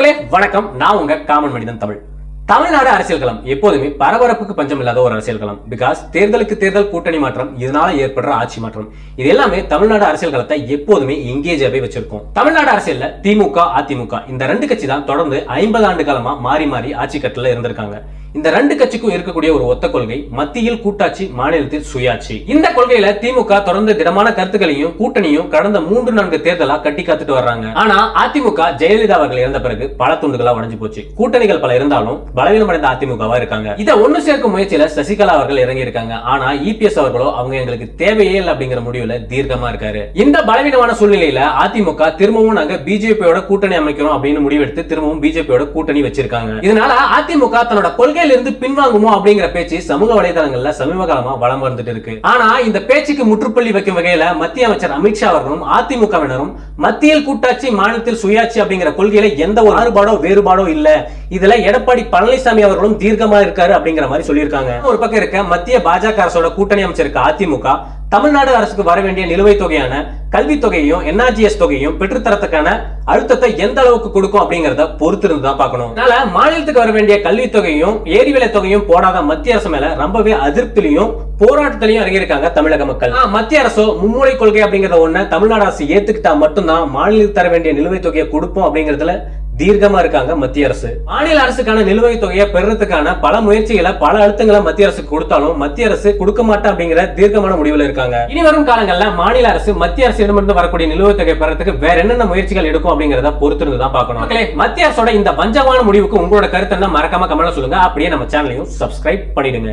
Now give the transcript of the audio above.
மக்களே வணக்கம். நான் உங்க காமன் மனிதன் தமிழ். தமிழ்நாடு அரசியல் களம் எப்போதுமே பரபரப்புக்கு பஞ்சம் இல்லாத ஒரு அரசியல் களம். பிகாஸ் தேர்தலுக்கு தேர்தல் கூட்டணி மாற்றம், இதனால ஏற்படுற ஆட்சி மாற்றம், இது எல்லாமே தமிழ்நாடு அரசியல் களத்தை எப்போதுமே எங்கேஜாவே வச்சிருக்கும். தமிழ்நாடு அரசியல்ல திமுக, அதிமுக இந்த ரெண்டு கட்சி தான் தொடர்ந்து 50 ஆண்டு காலமா மாறி மாறி ஆட்சி கட்டல இருந்திருக்காங்க. இந்த ரெண்டு கட்சிக்கும் இருக்கக்கூடிய ஒரு ஒத்த கொள்கை மத்தியில் கூட்டாட்சி, மாநிலத்தில் சுயாட்சி. இந்த கொள்கையில திமுக தொடர்ந்து திடமான கருத்துக்களையும் கூட்டணியும் கடந்த 3-4 தேர்தலா கட்டி காத்துட்டு வர்றாங்க. ஆனா அதிமுக ஜெயலலிதா அவர்கள் இறந்த பிறகு பல துண்டுகளா உடைஞ்சு போச்சு. கூட்டணிகள் பல இருந்தாலும் பலவீனமடைந்த அதிமுகவா இருக்காங்க. இதை ஒன்னு சேர்க்கும் முயற்சியில சசிகலா அவர்கள் இறங்கி இருக்காங்க. ஆனா இபிஎஸ் அவர்களோ அவங்க எங்களுக்கு தேவையே இல்லை அப்படிங்கிற முடிவுல தீர்க்கமா இருக்காரு. இந்த பலவீனமான சூழ்நிலையில அதிமுக திரும்பவும் நாங்க பிஜேபியோட கூட்டணி அமைக்கிறோம் அப்படின்னு முடிவெடுத்து திரும்பவும் பிஜேபியோட கூட்டணி வச்சிருக்காங்க. இதனால அதிமுக தன்னோட கொள்கை இருந்து பின்வாங்குமோ அப்படிங்கிற பேச்சு சமூக வலைதளங்கள்ல சமீப காலமா வலம் வந்துட்டு இருக்கு. ஆனா இந்த பேச்சுக்கு முற்றுப்புள்ளி வைக்கும் வகையில மத்திய அமைச்சர் அமித்ஷா அவர்களும் அதிமுகவினரும் மத்தியில் கூட்டாட்சி, மாநிலத்தில் சுயாட்சி அப்படிங்கிற கொள்கையில எந்த ஒரு மாறுபாடோ வேறுபாடோ இல்ல, இதுல எடப்பாடி பழனிசாமி அவர்களும் தீர்க்கமா இருக்காரு அப்படிங்கிற மாதிரி சொல்லியிருக்காங்க. ஒரு பக்கம் இருக்க மத்திய பாஜக அரசோட கூட்டணி அமைச்சருக்கு அதிமுக தமிழ்நாடு அரசுக்கு வர வேண்டிய நிலுவைத் தொகையான கல்வி தொகையையும் NRGS தொகையும் பெற்றுத்தரத்துக்கான அழுத்தத்தை எந்த அளவுக்கு கொடுக்கும் அப்படிங்கறத பொறுத்து இருந்து தான் பார்க்கணும். அதனால மாநிலத்துக்கு வர வேண்டிய கல்வி தொகையும் ஏரிவிலை தொகையும் போடாத மத்திய அரசு மேல ரொம்பவே அதிருப்திலையும் போராட்டத்திலையும் இறங்கியிருக்காங்க தமிழக மக்கள். மத்திய அரசோ மும்மொழி கொள்கை அப்படிங்கறத ஒண்ணு தமிழ்நாடு அரசு ஏத்துக்கிட்டா மட்டும்தான் மாநிலத்துக்கு தர வேண்டிய நிலுவைத் தொகையை கொடுப்போம் அப்படிங்கறதுல தீர்க்கமா இருக்காங்க மத்திய அரசு. மாநில அரசுக்கான நிலுவைத் தொகையை பெறறதுக்கான பல முயற்சிகளை, பல அழுத்தங்களை மத்திய அரசுக்கு கொடுத்தாலும் மத்திய அரசு கொடுக்க மாட்டேன் அப்படிங்கிற தீர்க்கமான முடிவுல இருக்காங்க. இனி வரும் காலங்கள்ல மாநில அரசு மத்திய அரசிடமிருந்து வரக்கூடிய நிலுவைத் தொகை பெறறதுக்கு வேற என்னென்ன முயற்சிகள் எடுக்கும் அப்படிங்கறத பொறுத்திருந்து தான் பார்க்கணும். மக்களே, மத்திய அரசோட இந்த வஞ்சகமான முடிவுக்கு உங்களோட கருத்து என்ன மறக்காம கமெண்ட்ல சொல்லுங்க. அப்படியே நம்ம சேனலையும் சப்ஸ்கிரைப் பண்ணிடுங்க.